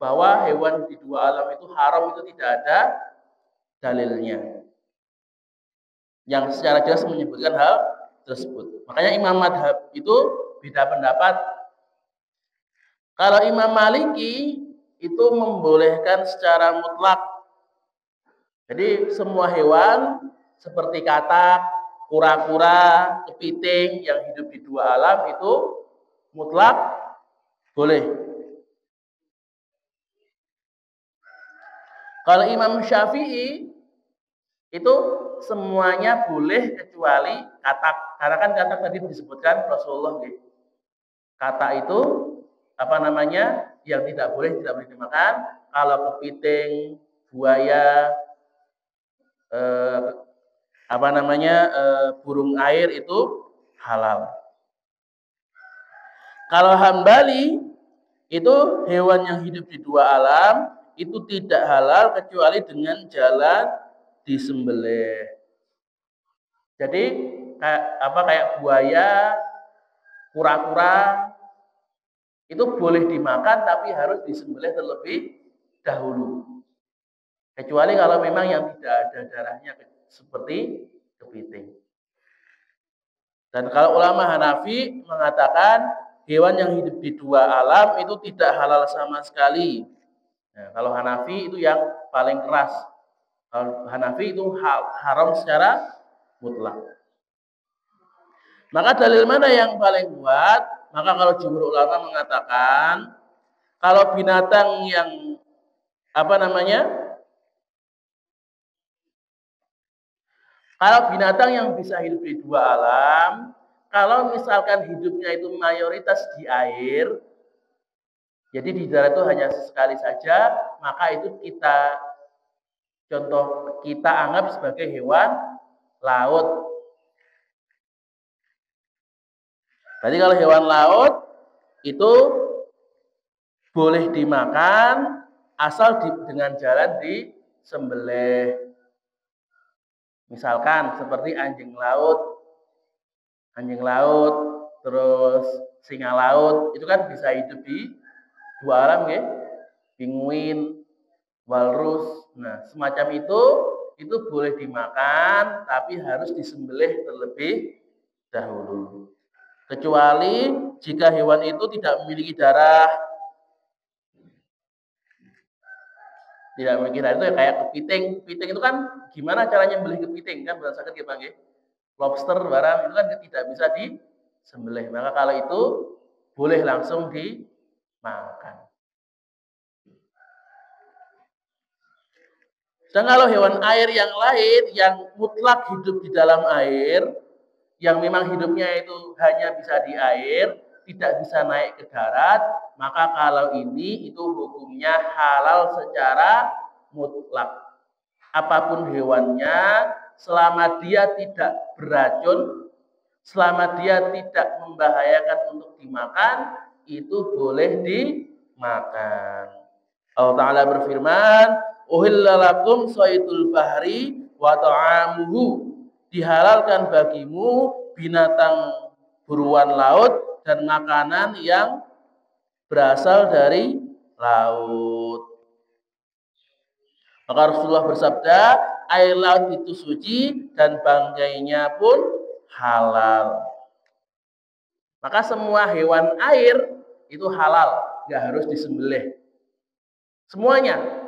bahwa hewan di dua alam itu haram, itu tidak ada dalilnya yang secara jelas menyebutkan hal tersebut. Makanya Imam Madhab itu beda pendapat. Kalau Imam Maliki itu membolehkan secara mutlak. Jadi semua hewan seperti katak, kura-kura, kepiting yang hidup di dua alam itu mutlak boleh. Kalau Imam Syafi'i itu semuanya boleh kecuali katak. Karena kan katak tadi disebutkan Rasulullah. Katak itu yang tidak boleh dimakan. Kalau kepiting, buaya, burung air itu halal. Kalau Hambali itu hewan yang hidup di dua alam itu tidak halal kecuali dengan jalan disembelih. Jadi kayak buaya, kura-kura itu boleh dimakan tapi harus disembelih terlebih dahulu. Kecuali kalau memang yang tidak ada darahnya seperti kepiting. Dan kalau ulama Hanafi mengatakan hewan yang hidup di dua alam itu tidak halal sama sekali. Nah, kalau Hanafi itu yang paling keras. Kalau Hanafi itu haram secara mutlak. Maka dalil mana yang paling kuat? Maka kalau jumhur ulama mengatakan kalau binatang yang kalau binatang yang bisa hidup di dua alam, kalau misalkan hidupnya itu mayoritas di air, jadi di darat itu hanya sekali saja, maka itu kita anggap sebagai hewan laut. Jadi kalau hewan laut itu boleh dimakan asal dengan jalan disembelih. Misalkan seperti anjing laut, terus singa laut, itu kan bisa hidup di dua alam ya. Pinguin, walrus. Nah, semacam itu boleh dimakan tapi harus disembelih terlebih dahulu. Kecuali jika hewan itu tidak memiliki darah. Tidak memiliki darah itu ya kayak kepiting. Kepiting itu kan gimana caranya beli kepiting kan berdasarkan kita nggih. Lobster barang itu kan tidak bisa disembelih. Maka kalau itu boleh langsung dimakan. Dan kalau hewan air yang lain yang mutlak hidup di dalam air, yang memang hidupnya itu hanya bisa di air, tidak bisa naik ke darat, maka kalau ini itu hukumnya halal secara mutlak. Apapun hewannya, selama dia tidak beracun, selama dia tidak membahayakan untuk dimakan, itu boleh dimakan. Allah Ta'ala berfirman, "Uhilla lakum shaydul bahri wa ta'amuhu." Dihalalkan bagimu binatang buruan laut dan makanan yang berasal dari laut. Maka Rasulullah bersabda, air laut itu suci dan bangkainya pun halal. Maka semua hewan air itu halal, nggak harus disembelih. Semuanya,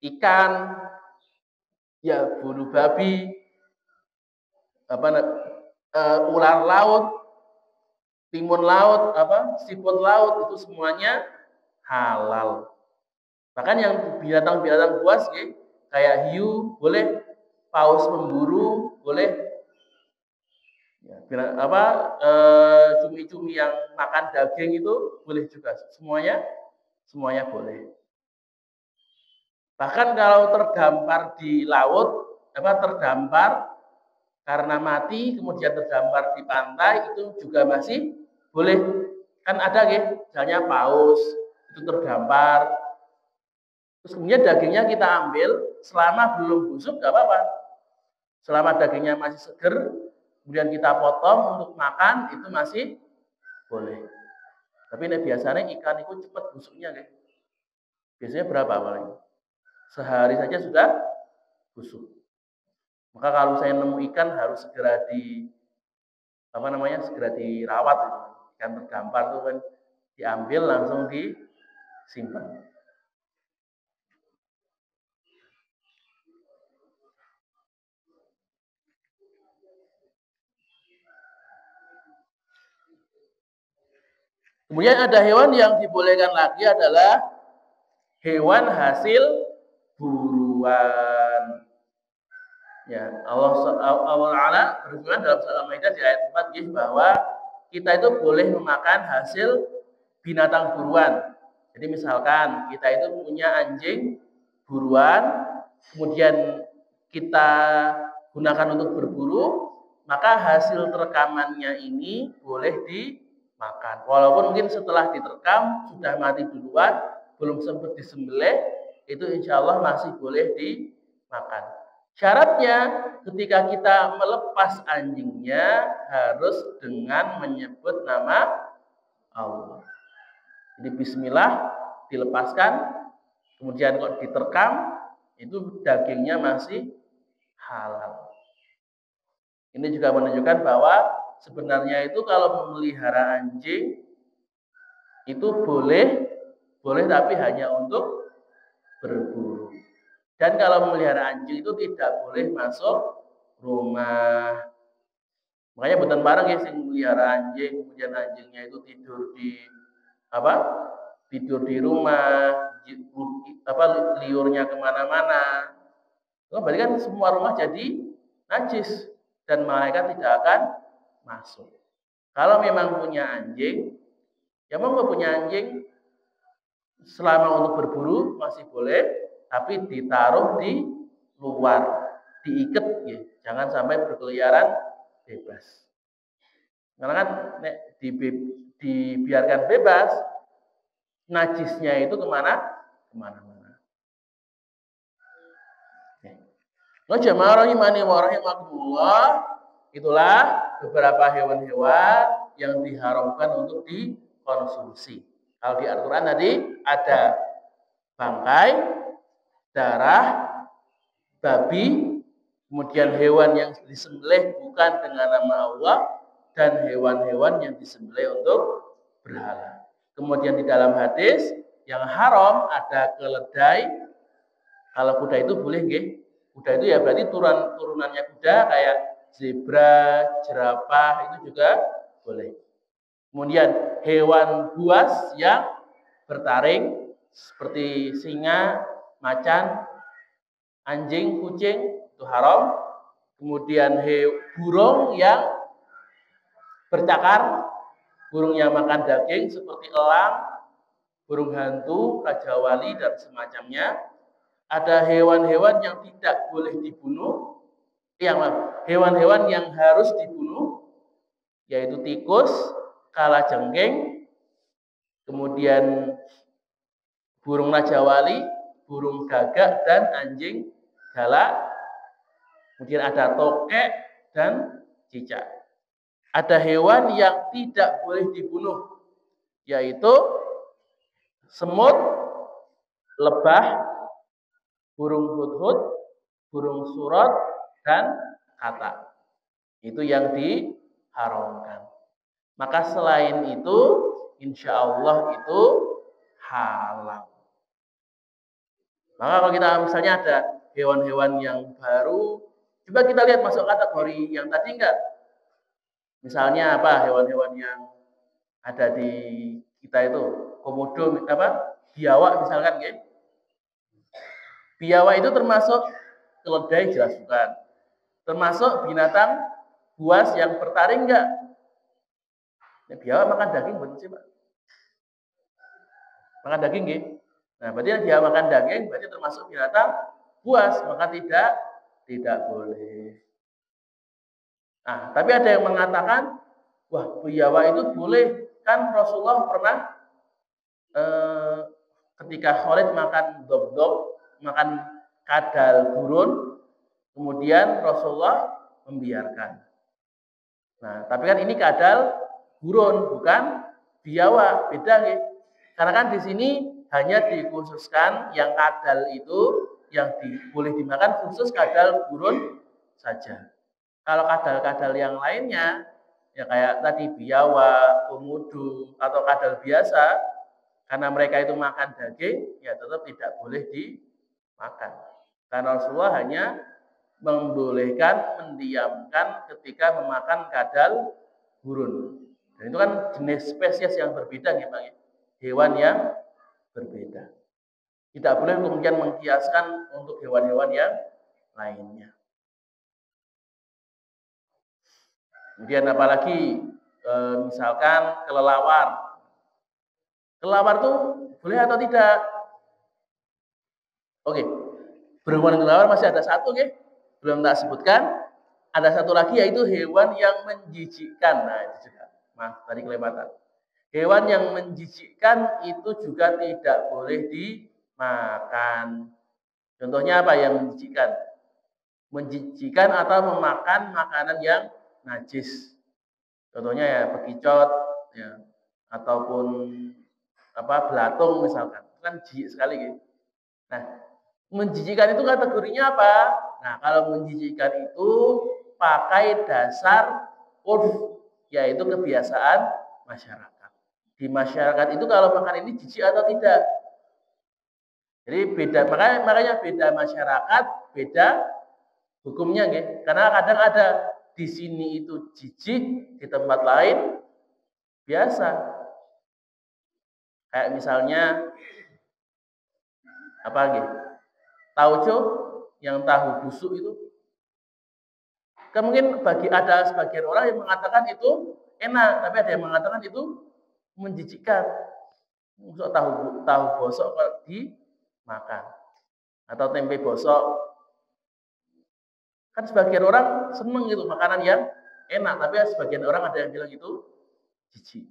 ikan, ya bulu babi, ular laut, timun laut, siput laut, itu semuanya halal. Bahkan yang binatang-binatang buas kayak hiu boleh, paus pemburu boleh, cumi-cumi yang makan daging itu boleh juga. Semuanya boleh. Bahkan kalau terdampar di laut, terdampar karena mati, kemudian terdampar di pantai, itu juga masih boleh. Kan ada misalnya paus, itu terdampar, Terus kemudian dagingnya kita ambil, selama belum busuk nggak apa-apa. Selama dagingnya masih seger, kemudian kita potong untuk makan, itu masih boleh. Tapi ini biasanya ikan itu cepat busuknya, guys. Biasanya berapa paling? Sehari saja sudah busuk. Maka kalau saya nemu ikan harus segera segera dirawat itu. Ikan terdampar itu kan diambil langsung disimpan. Kemudian ada hewan yang dibolehkan lagi adalah hewan hasil buruan. Ya, Allah Ta'ala berfirman dalam surah Al-Maidah di ayat 4 bahwa kita itu boleh memakan hasil binatang buruan. Jadi misalkan kita itu punya anjing buruan, kemudian kita gunakan untuk berburu, maka hasil terkamannya ini boleh dimakan. Walaupun mungkin setelah diterkam sudah mati duluan, belum sempat disembelih, itu insya Allah masih boleh dimakan. Syaratnya ketika kita melepas anjingnya harus dengan menyebut nama Allah. Jadi bismillah dilepaskan, kemudian kok diterkam, itu dagingnya masih halal. Ini juga menunjukkan bahwa sebenarnya itu kalau memelihara anjing itu boleh tapi hanya untuk berburu. Dan kalau memelihara anjing itu tidak boleh masuk rumah. Makanya bukan barang ya sing memelihara anjing, kemudian anjingnya itu tidur di rumah, liurnya kemana-mana. Berarti kan semua rumah jadi najis dan malaikat tidak akan masuk. Kalau memang punya anjing, ya mau punya anjing selama untuk berburu masih boleh, tapi ditaruh di luar, diikat ya, jangan sampai berkeliaran bebas. Karena kan dibiarkan bebas, najisnya itu kemana-mana. Jamaah rahimani wa rahimakumullah, itulah beberapa hewan-hewan yang diharamkan untuk dikonsumsi. Kalau di Al-Quran tadi ada bangkai, darah, babi, kemudian hewan yang disembelih bukan dengan nama Allah, dan hewan-hewan yang disembelih untuk berhala. Kemudian di dalam hadis yang haram ada keledai. Kalau kuda itu boleh nggih. Kuda itu ya berarti turunannya kuda kayak zebra, jerapah itu juga boleh. Kemudian hewan buas yang bertaring seperti singa, macan, anjing, kucing itu haram. Kemudian burung yang bercakar, burung yang makan daging seperti elang, burung hantu, raja wali dan semacamnya. Ada hewan-hewan yang tidak boleh dibunuh, hewan-hewan yang harus dibunuh, yaitu tikus, kalajengking, kemudian burung raja wali, burung gagak dan anjing galak. Kemudian ada tokek dan cicak. Ada hewan yang tidak boleh dibunuh, yaitu semut, lebah, burung hudhud, burung surot, dan katak. Itu yang diharamkan. Maka selain itu, insya Allah itu halal. Maka kalau kita misalnya ada hewan-hewan yang baru, coba kita lihat masuk kategori yang tadi enggak. Misalnya hewan-hewan yang ada di kita itu, komodo, biawak misalkan ya. Biawak itu termasuk keledai jelas bukan. Termasuk binatang buas yang bertaring enggak? Ya, biawak makan daging betul sih, Pak. Makan daging nggih. Nah, berarti dia makan daging berarti termasuk binatang buas, maka tidak boleh. Nah, tapi ada yang mengatakan, wah, biawak itu boleh. Kan Rasulullah pernah ketika Khalid makan dobdob, makan kadal gurun, kemudian Rasulullah membiarkan. Nah, tapi kan ini kadal gurun, bukan biawa, beda ya. Karena kan di sini hanya dikhususkan yang kadal itu yang boleh dimakan khusus kadal gurun saja. Kalau kadal-kadal yang lainnya, ya kayak tadi biawa, komodo, atau kadal biasa, karena mereka itu makan daging, ya tetap tidak boleh dimakan. Karena Rasulullah hanya membolehkan, mendiamkan ketika memakan kadal gurun. Dan itu kan jenis spesies yang berbeda ya Bang. Hewan yang berbeda. Tidak boleh kemudian mengkiaskan untuk hewan-hewan yang lainnya. Kemudian apalagi misalkan kelelawar. Kelelawar tuh boleh atau tidak? Oke. Berhubungan kelelawar masih ada satu ya. Belum tak sebutkan. Ada satu lagi yaitu hewan yang menjijikkan. Nah, itu juga. Maaf, tadi kelewatan. Hewan yang menjijikkan itu juga tidak boleh dimakan. Contohnya apa yang menjijikkan? Menjijikkan atau memakan makanan yang najis. Contohnya ya bekicot, ya, ataupun belatung misalkan. Kan jijik sekali gitu. Nah, menjijikkan itu kategorinya apa? Nah, kalau menjijikkan itu pakai dasar urf, yaitu kebiasaan masyarakat. Di masyarakat itu kalau makan ini jijik atau tidak. Jadi beda, makanya beda masyarakat, beda hukumnya gitu. Karena kadang ada di sini itu jijik, di tempat lain biasa. Kayak misalnya apa gitu? Tauco yang tahu busuk itu. Mungkin ada sebagian orang yang mengatakan itu enak, tapi ada yang mengatakan itu menjijikkan. Untuk tahu bosok kalau dimakan atau tempe bosok. Kan sebagian orang seneng gitu makanan yang enak, tapi sebagian orang ada yang bilang itu jijik.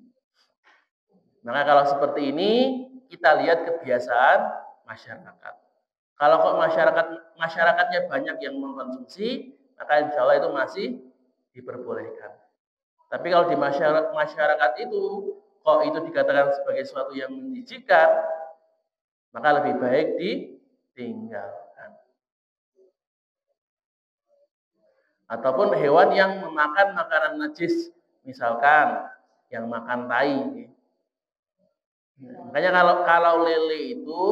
Maka kalau seperti ini kita lihat kebiasaan masyarakat. Kalau kok masyarakatnya banyak yang mengkonsumsi, maka insya Allah itu masih diperbolehkan. Tapi kalau di masyarakat itu kok itu dikatakan sebagai sesuatu yang menjijikkan, maka lebih baik ditinggalkan. Ataupun hewan yang memakan makanan najis, misalkan yang makan tai. Makanya kalau lele itu,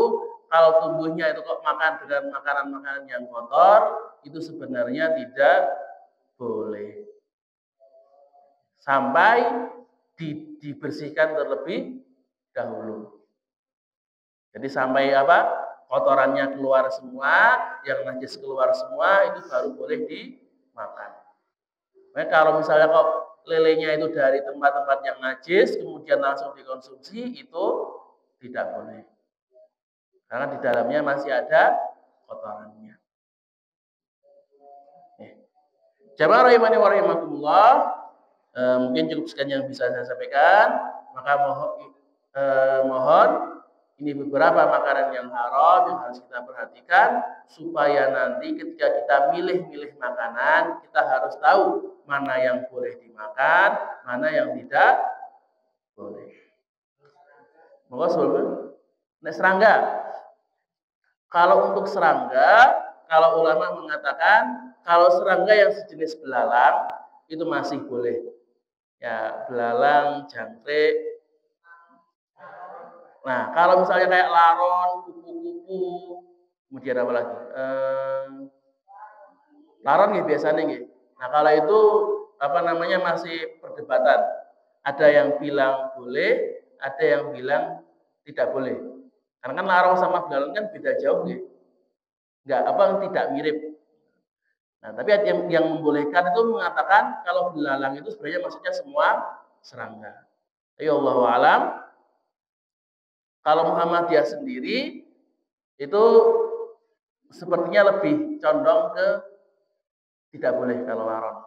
kalau tubuhnya itu kok makan dengan makanan-makanan yang kotor, itu sebenarnya tidak boleh. Sampai dibersihkan terlebih dahulu. Jadi sampai kotorannya keluar semua, yang najis keluar semua, itu baru boleh dimakan. Nah, kalau misalnya kok lelenya itu dari tempat-tempat yang najis, kemudian langsung dikonsumsi, itu tidak boleh. Karena di dalamnya masih ada kotorannya. Jamaah rahimani wa rahimakumullah, mungkin cukup sekian yang bisa saya sampaikan. Maka mohon ini beberapa makanan yang haram yang harus kita perhatikan supaya nanti ketika kita milih-milih makanan kita harus tahu mana yang boleh dimakan, mana yang tidak boleh. Moga sebelumnya. Nah, serangga. Kalau untuk serangga, kalau ulama mengatakan kalau serangga yang sejenis belalang itu masih boleh. Ya, belalang, jangkrik. Nah, kalau misalnya kayak laron, kupu-kupu, kemudian apa lagi? Laron ya biasanya gitu. Nah, kalau itu masih perdebatan. Ada yang bilang boleh, ada yang bilang tidak boleh. Karena kan laron sama belalang kan beda jauh gitu. Tidak mirip. Nah, tapi yang membolehkan itu mengatakan kalau belalang itu sebenarnya maksudnya semua serangga. Ayo Allahu a'lam. Kalau Muhammadiyah sendiri itu sepertinya lebih condong ke tidak boleh kalau laron.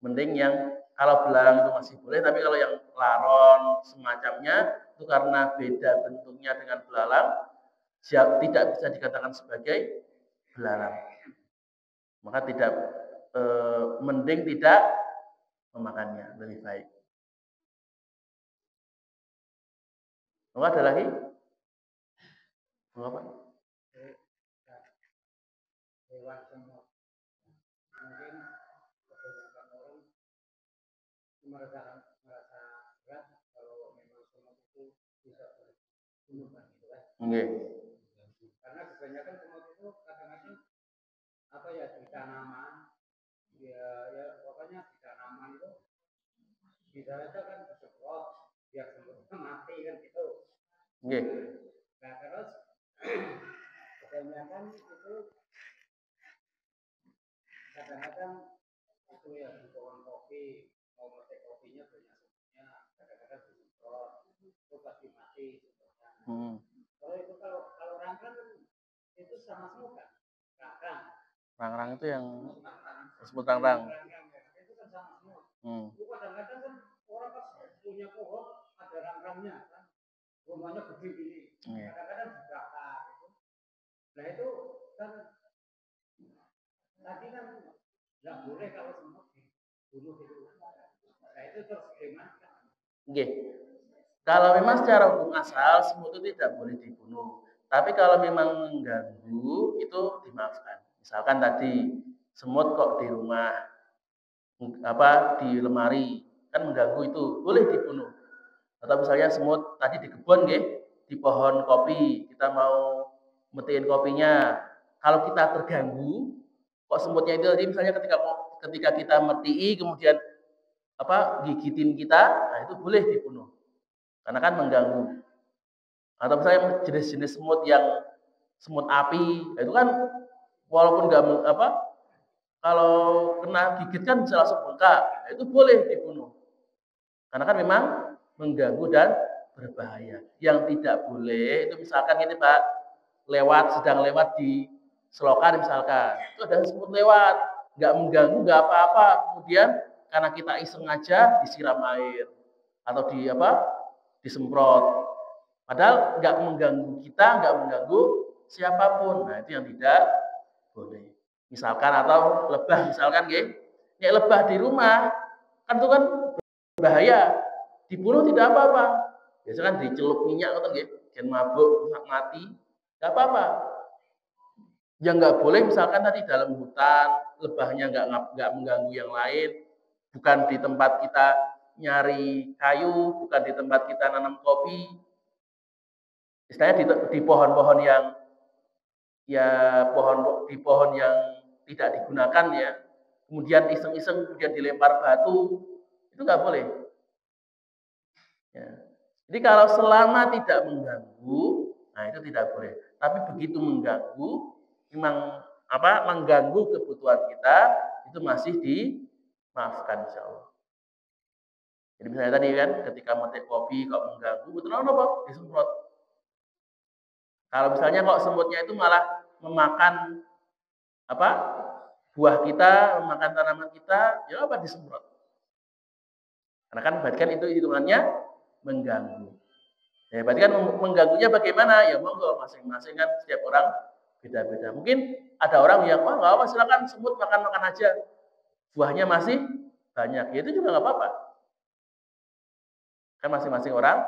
Mending yang kalau belalang itu masih boleh, tapi kalau yang laron semacamnya itu karena beda bentuknya dengan belalang, tidak bisa dikatakan sebagai belalang. Maka tidak mending tidak memakannya, lebih baik. Oh, ada lagi? Apa? Hewan semut. Mungkin kebanyakan orang merasa berat kalau memang semut itu bisa berbunuh kan gitu kan. Karena kebanyakan semut itu kadang-kadang apa ya di tanaman ya pokoknya di tanaman itu bisa aja kan disemprot biar semutnya mati kan gitu. Nah terus kebanyakan itu kadang-kadang itu ya di pohon kopi mau metik kopinya banyak semutnya kadang-kadang disemprot itu pasti mati semutnya. Kalau itu kalau rangkang itu sama semut kan rang-rang itu yang semut rang-rang. Itu kan sama semut. Itu kadang-kadang kan orang pas punya pohon ada rang-rangnya kan rumahnya gede gini kadang-kadang dibakar gitu. Nah itu kan tadi kan nggak boleh kalau semut dibunuh itu. Nah itu terus gimana? Kalau memang secara hukum asal semut itu tidak boleh dibunuh. Tapi kalau memang mengganggu itu dimaafkan. Misalkan tadi semut kok di rumah di lemari kan mengganggu itu boleh dibunuh. Atau misalnya semut tadi di kebun di pohon kopi kita mau metiin kopinya. Kalau kita terganggu kok semutnya itu tadi misalnya ketika kita metii kemudian gigitin kita, nah itu boleh dibunuh. Karena kan mengganggu. Atau misalnya jenis-jenis semut yang semut api, itu kan walaupun kalau kena gigit kan bisa langsung bengkak, nah itu boleh dibunuh. Karena kan memang mengganggu dan berbahaya. Yang tidak boleh itu misalkan ini Pak, sedang lewat di selokan misalkan, itu ada semut lewat, nggak mengganggu, nggak apa-apa, kemudian karena kita iseng aja disiram air atau disemprot. Padahal nggak mengganggu kita, nggak mengganggu siapapun. Nah itu yang tidak boleh. Misalkan atau lebah misalkan ini lebah di rumah kan itu kan bahaya. Dibunuh tidak apa-apa. Biasanya kan dicelup minyak atau kan mabuk mati, nggak apa-apa. Yang nggak boleh misalkan tadi dalam hutan lebahnya nggak mengganggu yang lain, bukan di tempat kita nyari kayu, bukan di tempat kita nanam kopi. Istilahnya di pohon-pohon yang di pohon yang tidak digunakan ya, kemudian iseng-iseng kemudian dilempar batu, itu nggak boleh. Ya. Jadi kalau selama tidak mengganggu, nah itu tidak boleh. Tapi begitu mengganggu, memang mengganggu kebutuhan kita, itu masih dimaafkan insya Allah. Jadi misalnya tadi kan ketika metik kopi kok mengganggu, betul apa? Disemprot. Kalau misalnya kok semutnya itu malah memakan buah kita, memakan tanaman kita, ya disemprot. Karena kan berarti kan itu hitungannya mengganggu. Ya, berarti kan mengganggunya bagaimana? Ya monggo masing-masing kan setiap orang beda-beda. Mungkin ada orang yang nggak apa silakan semut makan aja. Buahnya masih banyak. Ya itu juga nggak apa-apa. Kan masing-masing orang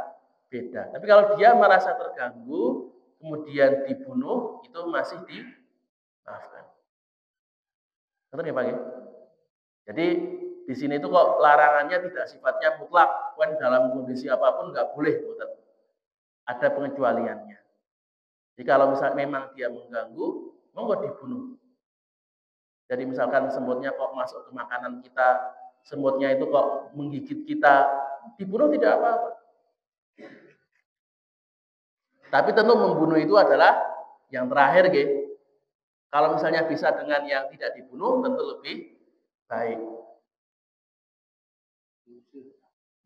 beda. Tapi kalau dia merasa terganggu kemudian dibunuh itu masih dimaafkan. Betul ya Pak ya? Jadi di sini itu kok larangannya tidak sifatnya mutlak. Kan dalam kondisi apapun nggak boleh, betul. Ada pengecualiannya. Jadi kalau misalnya memang dia mengganggu, monggo dibunuh. Jadi misalkan semutnya kok masuk ke makanan kita, semutnya itu kok menggigit kita, dibunuh tidak apa-apa. Tapi tentu membunuh itu adalah yang terakhir, Kalau misalnya bisa dengan yang tidak dibunuh, tentu lebih baik.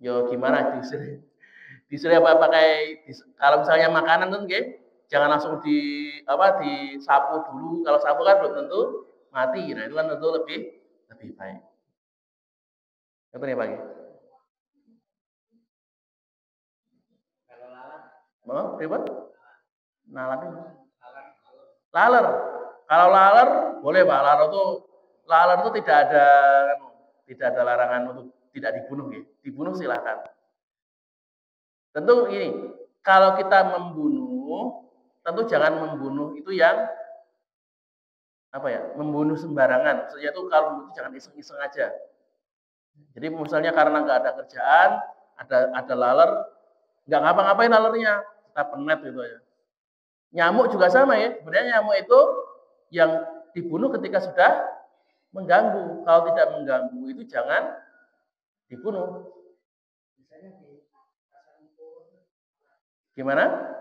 Yo gimana diusir? Diusir apa pakai kalau misalnya makanan kan jangan langsung disapu dulu. Kalau sapu kan belum tentu mati. Nah, itu kan tentu lebih baik. Betul ya, Pak? Kalau lalat? Mau, ribet? Nalar itu laler. Kalau laler boleh Pak. Laler itu tidak ada larangan untuk tidak dibunuh ya. Dibunuh silahkan. Tentu ini, kalau kita membunuh, tentu jangan membunuh itu yang membunuh sembarangan. Maksudnya itu kalau membunuh jangan iseng-iseng aja. Jadi misalnya karena nggak ada kerjaan, ada laler, nggak ngapa-ngapain lalernya, kita penet gitu ya. Nyamuk juga sama ya. Sebenarnya nyamuk itu yang dibunuh ketika sudah mengganggu. Kalau tidak mengganggu itu jangan dibunuh. Gimana?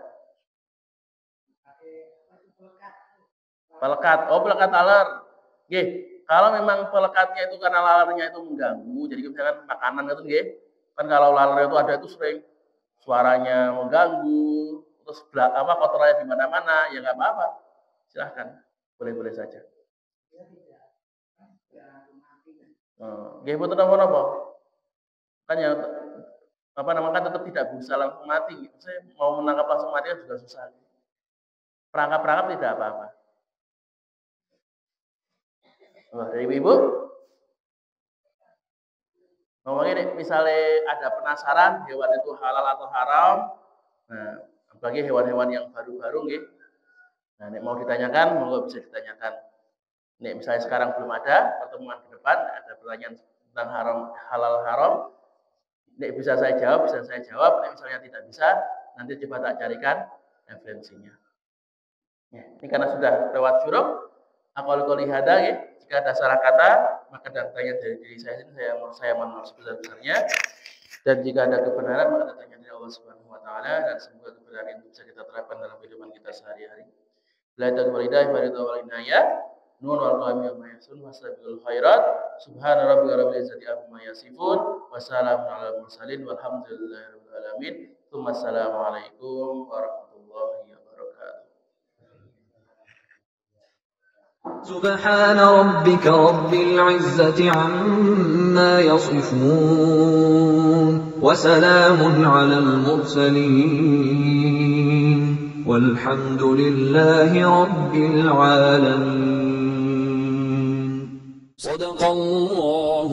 Pelekat. Oh, pelekat laler. Nggih, kalau memang pelekatnya itu karena lalernya itu mengganggu, jadi misalkan makanan itu nggih. Kan kalau laler itu ada itu sering suaranya mengganggu, terus kotorannya di mana-mana, ya nggak apa-apa. Silahkan, boleh-boleh saja. Nggih, boten napa-napa. Kan ya kan tetap tidak bisa langsung mati. Saya mau menangkap langsung mati kan juga susah. Perangkap-perangkap tidak apa-apa. Dari ibu, ngomongin misalnya ada penasaran hewan itu halal atau haram. Nah, bagi hewan-hewan yang baru-baru gitu. Nah, nek mau ditanyakan, monggo bisa ditanyakan. Nek misalnya sekarang belum ada, pertemuan ke depan ada pertanyaan tentang halal haram. Nek bisa saya jawab. Nek misalnya tidak bisa, nanti coba tak carikan referensinya. Ya, ini karena sudah lewat syuruk, aku qouli hada ya. Jika ada salah kata, maka datanya dari diri saya sendiri, saya mohon maaf sebesar-besarnya. Dan jika ada kebenaran, maka datanya dari Allah Subhanahu wa taala, dan semoga kebenaran itu bisa kita terapkan dalam kehidupan kita sehari-hari. La taqwalidah wa inaya, nun wal qawmi wa yasun wasabiqul khairat, subhana rabbika rabbil izzati amma yasifun, wa salamun alal mursalin walhamdulillahi rabbil alamin. Assalamu alaikum warahmatullahi wabarakatuh. سبحان ربك رب العزة عما يصفون وسلام على المرسلين والحمد لله رب العالمين صدق الله